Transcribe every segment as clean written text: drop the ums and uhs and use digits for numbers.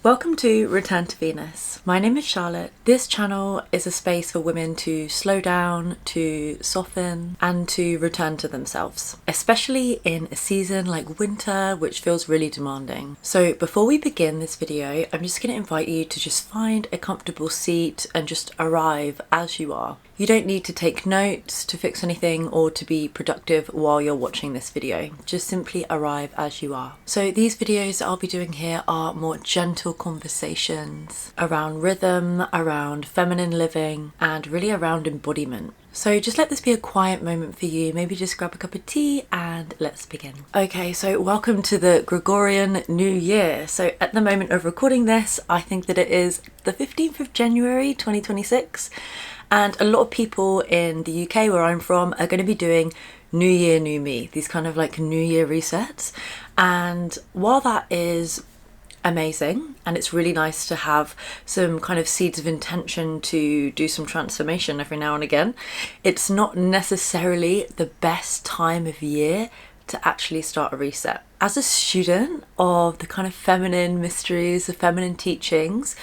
Welcome to Return to Venus. My name is Charlotte. This channel is a space for women to slow down, to soften, and to return to themselves, especially in a season like winter, which feels really demanding. So before we begin this video, I'm just going to invite you to just find a comfortable seat and just arrive as you are. You don't need to take notes, to fix anything, or to be productive while you're watching this video. Just simply arrive as you are. So these videos that I'll be doing here are more gentle conversations around rhythm, around feminine living, and really around embodiment. So just let this be a quiet moment for you. Maybe just grab a cup of tea and let's begin. Okay, so welcome to the Gregorian New Year. So at the moment of recording this, I think that it is the 15th of January 2026. And a lot of people in the UK where I'm from are going to be doing New Year, New Me, these kind of like New Year resets. And while that is amazing and it's really nice to have some kind of seeds of intention to do some transformation every now and again, it's not necessarily the best time of year to actually start a reset. As a student of the kind of feminine mysteries, the feminine teachings,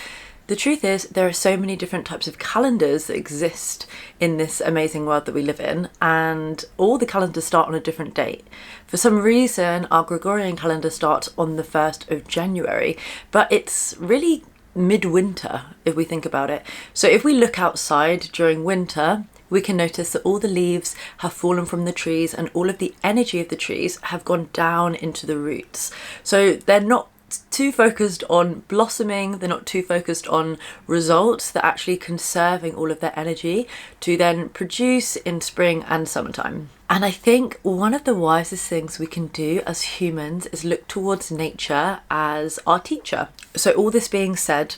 the truth is there are so many different types of calendars that exist in this amazing world that we live in, and all the calendars start on a different date. For some reason, our Gregorian calendar starts on the 1st of January, but it's really midwinter if we think about it. So if we look outside during winter, we can notice that all the leaves have fallen from the trees and all of the energy of the trees have gone down into the roots. So they're not too focused on blossoming, they're not too focused on results, they're actually conserving all of their energy to then produce in spring and summertime. And I think one of the wisest things we can do as humans is look towards nature as our teacher. So all this being said,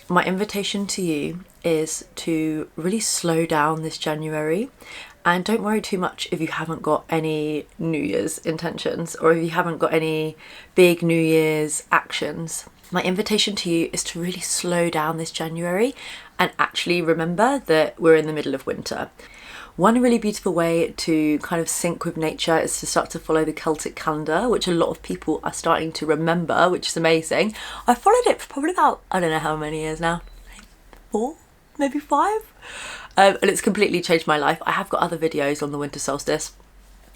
my invitation to you is to really slow down this January. And don't worry too much if you haven't got any New Year's intentions or if you haven't got any big New Year's actions. My invitation to you is to really slow down this January and actually remember that we're in the middle of winter. One really beautiful way to kind of sync with nature is to start to follow the Celtic calendar, which a lot of people are starting to remember, which is amazing. I followed it for probably about, I don't know how many years now, 4, maybe 5. And it's completely changed my life. I have got other videos on the winter solstice,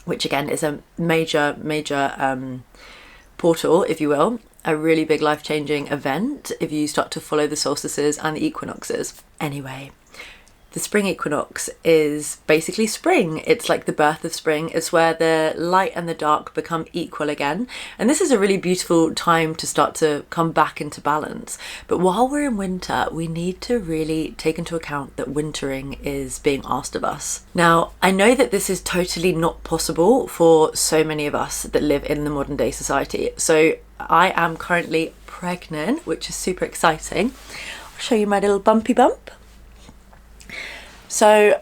which again is a major portal, if you will, a really big life-changing event if you start to follow the solstices and the equinoxes. Anyway, the spring equinox is basically spring. It's like the birth of spring. It's where the light and the dark become equal again. And this is a really beautiful time to start to come back into balance. But while we're in winter, we need to really take into account that wintering is being asked of us. Now, I know that this is totally not possible for so many of us that live in the modern day society. So I am currently pregnant, which is super exciting. I'll show you my little bumpy bump. So,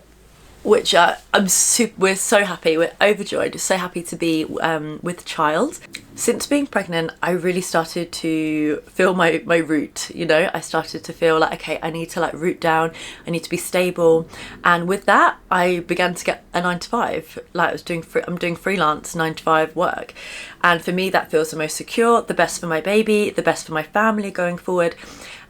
we're so happy, we're overjoyed, so happy to be with a child. Since being pregnant, I really started to feel my root, you know. I started to feel like, okay, I need to like root down, I need to be stable. And with that, I began to get a 9-to-5. Like I'm doing freelance 9-to-5 work. And for me, that feels the most secure, the best for my baby, the best for my family going forward.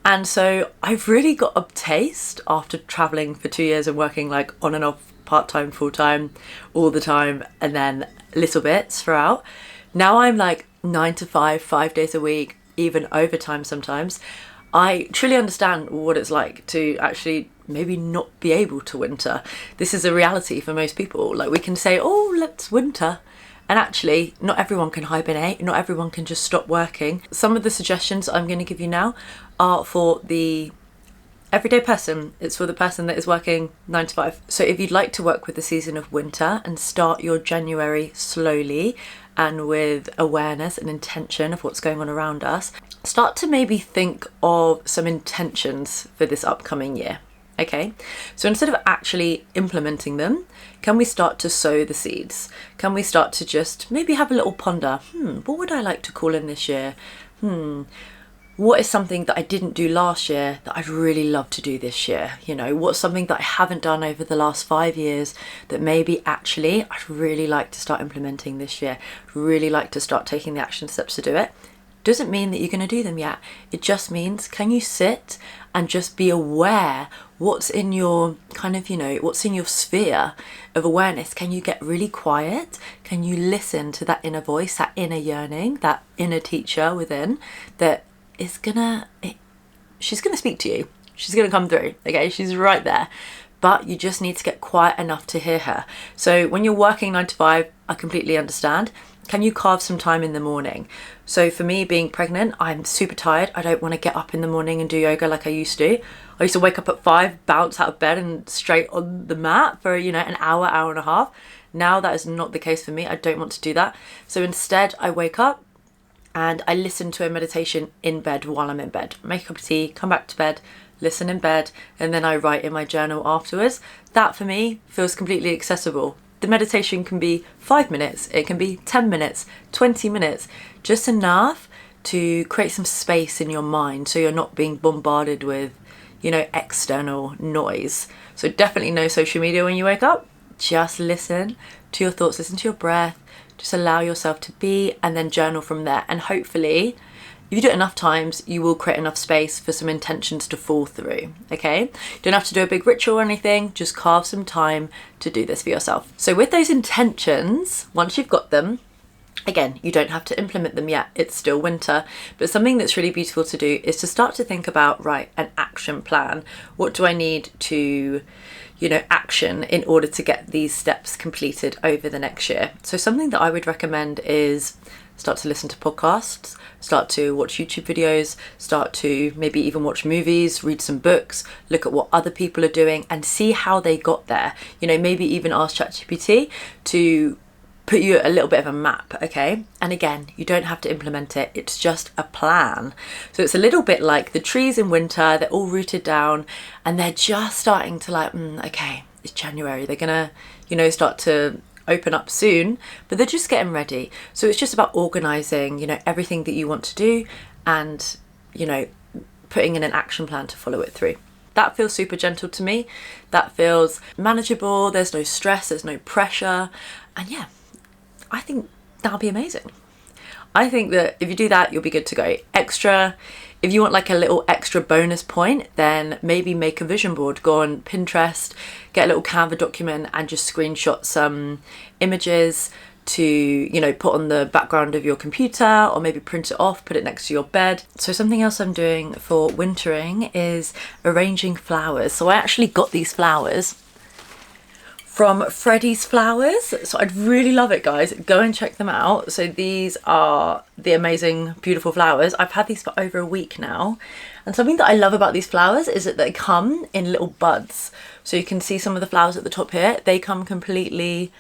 And so I've really got a taste after traveling for 2 years and working like on and off, part-time, full-time, all the time, and then little bits throughout. Now I'm like 9-to-5, 5 days a week, even overtime sometimes. I truly understand what it's like to actually maybe not be able to winter. This is a reality for most people. Like we can say, oh, let's winter. And actually, not everyone can hibernate, not everyone can just stop working. Some of the suggestions I'm going to give you now are for the everyday person. It's for the person that is working 9-to-5. So if you'd like to work with the season of winter and start your January slowly and with awareness and intention of what's going on around us, start to maybe think of some intentions for this upcoming year. Okay, so instead of actually implementing them, can we start to sow the seeds? Can we start to just maybe have a little ponder? What would I like to call in this year? What is something that I didn't do last year that I'd really love to do this year? You know, what's something that I haven't done over the last 5 years that maybe actually I'd really like to start implementing this year? Really like to start taking the action steps to do it. doesn't mean that you're going to do them yet. It just means, can you sit and just be aware what's in your kind of, what's in your sphere of awareness? Can you get really quiet? Can you listen to that inner voice, that inner yearning, that inner teacher within that is she's gonna speak to you. She's gonna come through, okay? She's right there. But you just need to get quiet enough to hear her. So when you're working 9 to 5, I completely understand. Can you carve some time in the morning? So for me, being pregnant, I'm super tired. I don't want to get up in the morning and do yoga like I used to. I used to wake up at 5, bounce out of bed and straight on the mat for, an hour, hour and a half. Now that is not the case for me. I don't want to do that. So instead, I wake up and I listen to a meditation in bed while I'm in bed. Make a cup of tea, come back to bed, listen in bed, and then I write in my journal afterwards. That for me feels completely accessible. The meditation can be 5 minutes, it can be 10 minutes, 20 minutes, just enough to create some space in your mind so you're not being bombarded with, external noise. So definitely no social media when you wake up. Just listen to your thoughts, listen to your breath, just allow yourself to be, and then journal from there. And hopefully, if you do it enough times, you will create enough space for some intentions to fall through, okay? You don't have to do a big ritual or anything, just carve some time to do this for yourself. So with those intentions, once you've got them, again, you don't have to implement them yet, it's still winter, but something that's really beautiful to do is to start to think about, right, an action plan. What do I need to, action in order to get these steps completed over the next year? So something that I would recommend is start to listen to podcasts, start to watch YouTube videos, start to maybe even watch movies, read some books, look at what other people are doing and see how they got there. Maybe even ask ChatGPT to put you a little bit of a map, okay? And again, you don't have to implement it, it's just a plan. So it's a little bit like the trees in winter, they're all rooted down and they're just starting to okay, it's January, they're gonna, start to open up soon, but they're just getting ready. So it's just about organizing, everything that you want to do and, putting in an action plan to follow it through. That feels super gentle to me. That feels manageable. There's no stress, there's no pressure. And yeah, I think that'll be amazing. I think that if you do that, you'll be good to go. If you want like a little extra bonus point, then maybe make a vision board. Go on Pinterest, get a little Canva document and just screenshot some images to, put on the background of your computer or maybe print it off, put it next to your bed. So something else I'm doing for wintering is arranging flowers. So I actually got these flowers from Freddie's Flowers. So I'd really love it, guys. Go and check them out. So these are the amazing, beautiful flowers. I've had these for over a week now. And something that I love about these flowers is that they come in little buds. So you can see some of the flowers at the top here. They come completely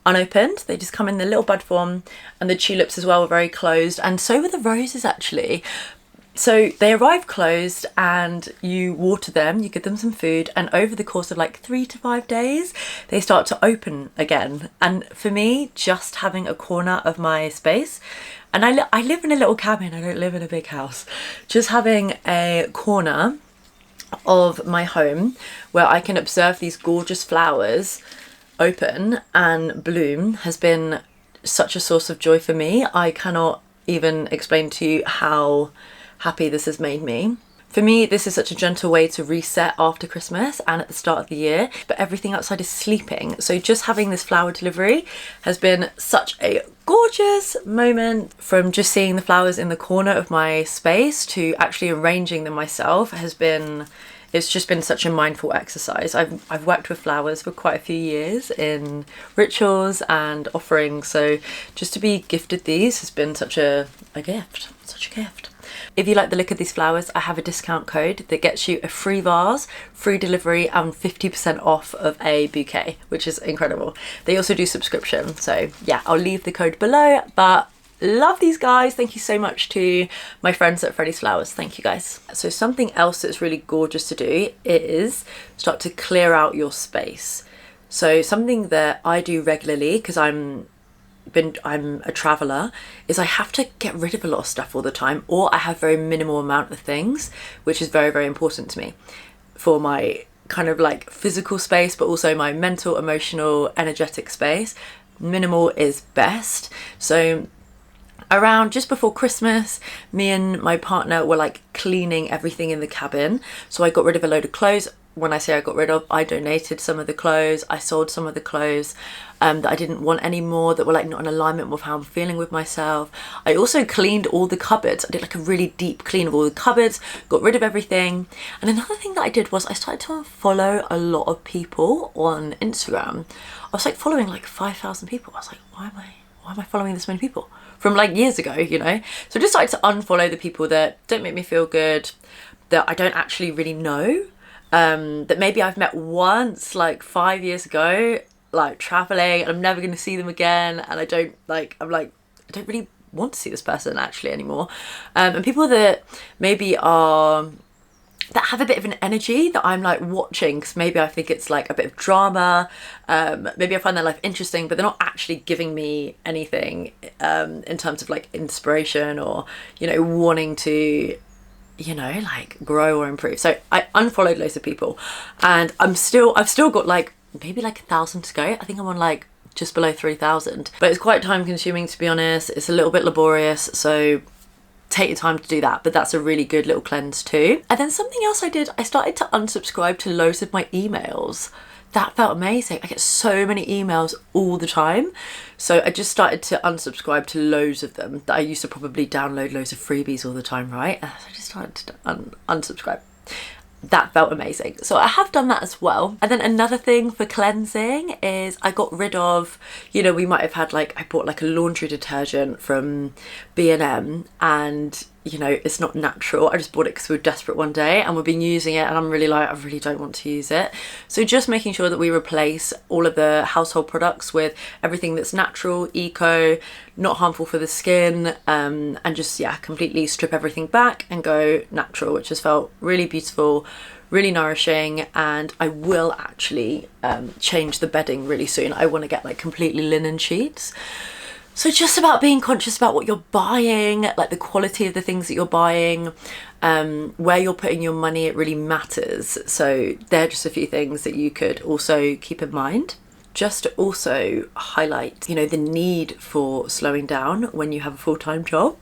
unopened. They just come in the little bud form, and the tulips as well are very closed. And so were the roses actually. So they arrive closed and you water them, you give them some food, and over the course of like 3 to 5 days, they start to open again. And for me, just having a corner of my space, and I live in a little cabin, I don't live in a big house, just having a corner of my home where I can observe these gorgeous flowers open and bloom has been such a source of joy for me. I cannot even explain to you how happy this has made me. For me, this is such a gentle way to reset after Christmas and at the start of the year, but everything outside is sleeping. So just having this flower delivery has been such a gorgeous moment. From just seeing the flowers in the corner of my space to actually arranging them myself it's just been such a mindful exercise. I've worked with flowers for quite a few years in rituals and offerings, so just to be gifted these has been such a gift, such a gift. If you like the look of these flowers, I have a discount code that gets you a free vase, free delivery and 50% off of a bouquet, which is incredible. They also do subscription, so yeah, I'll leave the code below, but love these guys. Thank you so much to my friends at Freddie's Flowers. Thank you guys. So something else that's really gorgeous to do is start to clear out your space. So something that I do regularly, because I'm a traveler, is I have to get rid of a lot of stuff all the time, or I have very minimal amount of things, which is very, very important to me for my kind of like physical space, but also my mental, emotional, energetic space. Minimal is best. So Around just before Christmas, me and my partner were like cleaning everything in the cabin. So I got rid of a load of clothes. When I say I got rid of, I donated some of the clothes. I sold some of the clothes that I didn't want anymore, that were like not in alignment with how I'm feeling with myself. I also cleaned all the cupboards. I did like a really deep clean of all the cupboards, got rid of everything. And another thing that I did was I started to unfollow a lot of people on Instagram. I was like following like 5,000 people. I was like, why am I following this many people? From like years ago, you know? So I just started to unfollow the people that don't make me feel good, that I don't actually really know, that maybe I've met once like 5 years ago, like traveling, and I'm never going to see them again. And I don't really want to see this person actually anymore. And people that maybe that have a bit of an energy that I'm like watching, because maybe I think it's like a bit of drama, maybe I find their life interesting, but they're not actually giving me anything in terms of like inspiration or, you know, wanting to, you know, like grow or improve. So I unfollowed loads of people, and I've still got like maybe like 1,000 to go. I think I'm on like just below 3,000, but it's quite time consuming, to be honest. It's a little bit laborious, so take your time to do that, but that's a really good little cleanse too. And then something else I did, I started to unsubscribe to loads of my emails. That felt amazing. I get so many emails all the time. So I just started to unsubscribe to loads of them that I used to probably download loads of freebies all the time, right? And so I just started to unsubscribe. That felt amazing. So I have done that as well. And then another thing for cleansing is I got rid of, you know, we might have had like, I bought like a laundry detergent from B&M, and you know, it's not natural. I just bought it because we were desperate one day and we've been using it, and I'm really like, I really don't want to use it. So just making sure that we replace all of the household products with everything that's natural, eco, not harmful for the skin, and just, yeah, completely strip everything back and go natural, which has felt really beautiful, really nourishing. And I will actually change the bedding really soon. I want to get like completely linen sheets. So just about being conscious about what you're buying, like the quality of the things that you're buying, where you're putting your money, it really matters. So they're just a few things that you could also keep in mind. Just to also highlight, you know, the need for slowing down when you have a full-time job.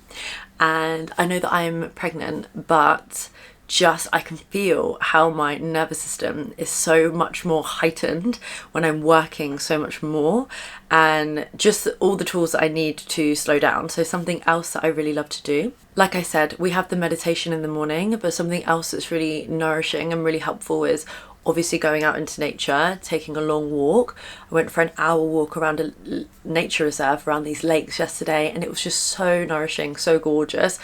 And I know that I'm pregnant, but just I can feel how my nervous system is so much more heightened when I'm working so much more, and just all the tools that I need to slow down. So something else that I really love to do, like I said, we have the meditation in the morning, but something else that's really nourishing and really helpful is obviously going out into nature, taking a long walk. I went for an hour walk around a nature reserve around these lakes yesterday, and it was just so nourishing, so gorgeous.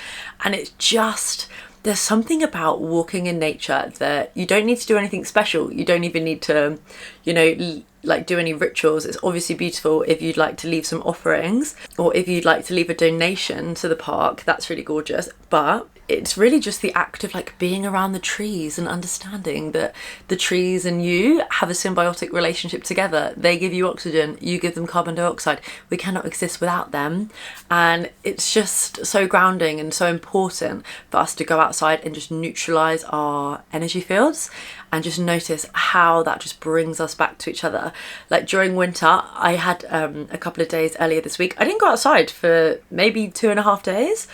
And it's just, there's something about walking in nature that you don't need to do anything special. You don't even need to, you know, like do any rituals. It's obviously beautiful if you'd like to leave some offerings, or if you'd like to leave a donation to the park, that's really gorgeous. But it's really just the act of like being around the trees and understanding that the trees and you have a symbiotic relationship together. They give you oxygen, you give them carbon dioxide. We cannot exist without them. And it's just so grounding and so important for us to go outside and just neutralize our energy fields and just notice how that just brings us back to each other. Like during winter, I had a couple of days earlier this week, I didn't go outside for maybe 2.5 days.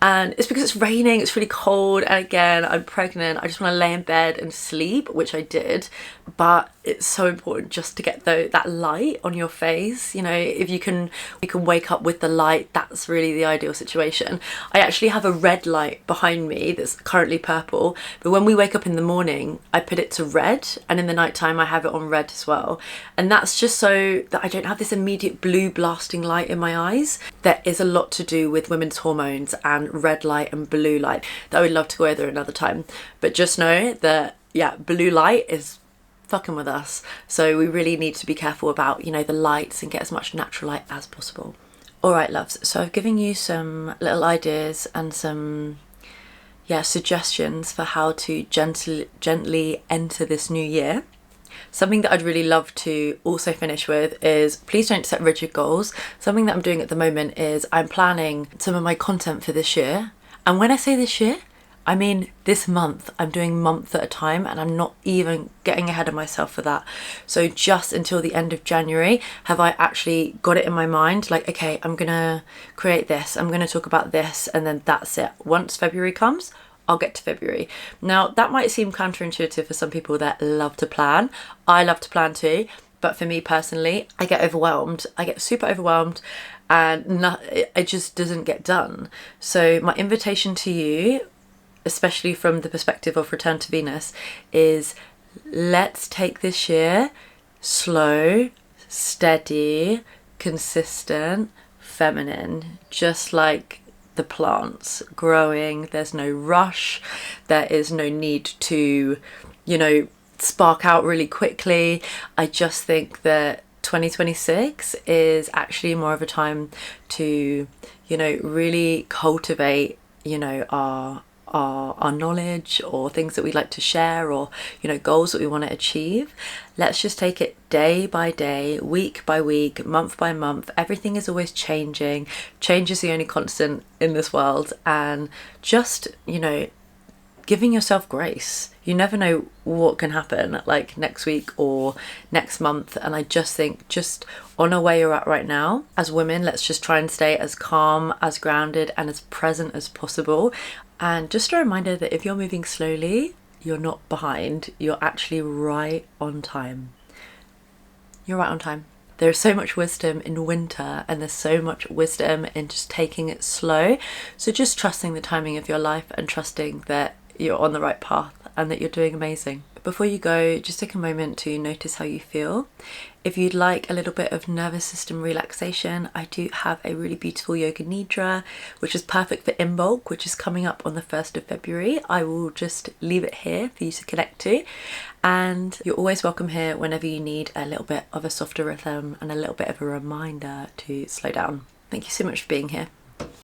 And it's because it's raining, it's really cold, and again, I'm pregnant, I just want to lay in bed and sleep, which I did. But it's so important just to get that light on your face. You know, if you can wake up with the light, that's really the ideal situation. I actually have a red light behind me that's currently purple, but when we wake up in the morning, I put it to red, and in the nighttime I have it on red as well. And that's just so that I don't have this immediate blue blasting light in my eyes. There is a lot to do with women's hormones and red light and blue light that I would love to go over another time. But just know that, yeah, blue light is fucking with us, so we really need to be careful about, you know, the lights and get as much natural light as possible. All right, loves, so I've given you some little ideas and some suggestions for how to gently enter this new year. Something that I'd really love to also finish with is, please don't set rigid goals. Something that I'm doing at the moment is I'm planning some of my content for this year. And when I say this year, I mean, this month I'm doing month at a time, and I'm not even getting ahead of myself for that. So just until the end of January have I actually got it in my mind, like, okay, I'm gonna create this, I'm gonna talk about this, and then that's it. Once February comes, I'll get to February. Now, that might seem counterintuitive for some people that love to plan. I love to plan too, but for me personally, I get overwhelmed. I get super overwhelmed, and it just doesn't get done. So my invitation to you, especially from the perspective of Return to Venus, is let's take this year slow, steady, consistent, feminine, just like the plants growing. There's no rush. There is no need to, spark out really quickly. I just think that 2026 is actually more of a time to, really cultivate, our knowledge, or things that we like to share, or goals that we want to achieve. Let's just take it day by day, week by week, month by month. Everything is always changing. Change is the only constant in this world, and just giving yourself grace. You never know what can happen, like next week or next month. And I just think, just on where you're at right now as women, let's just try and stay as calm, as grounded, and as present as possible. And just a reminder that if you're moving slowly, you're not behind. You're actually right on time. You're right on time. There's so much wisdom in winter, and there's so much wisdom in just taking it slow. So just trusting the timing of your life, and trusting that you're on the right path and that you're doing amazing. Before you go, just take a moment to notice how you feel. If you'd like a little bit of nervous system relaxation, I do have a really beautiful yoga nidra, which is perfect for in bulk, which is coming up on the 1st of February. I will just leave it here for you to connect to. And you're always welcome here whenever you need a little bit of a softer rhythm and a little bit of a reminder to slow down. Thank you so much for being here.